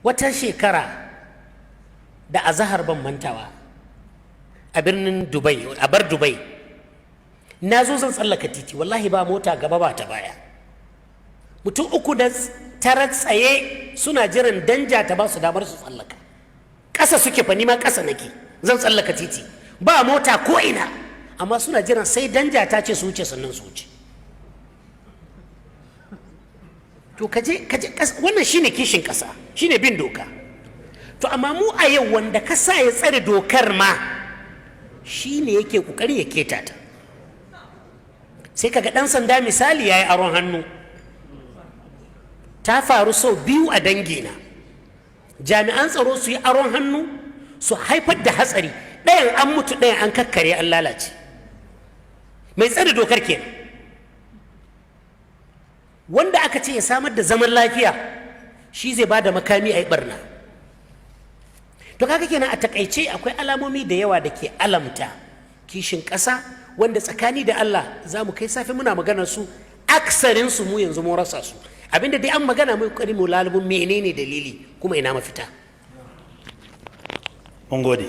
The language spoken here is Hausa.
wata shekara da azahar ban mantawa a birnin dubai, a bar dubai, na zo zan tsallaka titi, wallahi ba mota gaba ba ta baya, mutum uku da tara tsaye suna jiran danja ta ba su damar su tsallaka. Ƙasa suke fa, nima ƙasa nake zan tsallaka titi, ba mota ko ina, amma suna jiran sai danja ta ce su wuce sannan su wuce. To kaje wannan shine kishin ƙasa, shine bin doka. To amma mu a yau wanda ka sa ya tsare dokar ma shine yake kokari ya keta ta. Sai kaga ɗan sanda misali yayi aron hannu, ta faru sau biyu a dangina. Jami'an tsaro su yi aron hannu su haifar da hatsari, ɗayan an mutu ɗayan an kakkare an lalace. Mai tsare dokar kenan, wanda aka ce ya samar da zaman lafiya shi zai ba da makami a yi barna. To kaga kenan a takaice akwai alamomi da yawa da ke alamta kishin ƙasa, wanda tsakani da Allah za mu kai safe muna maganar su, aksarin su mu yanzu mun rasa su. Abinda dai an magana mai kokari mu lalubun menene dalili kuma ina mafita. Mun gode.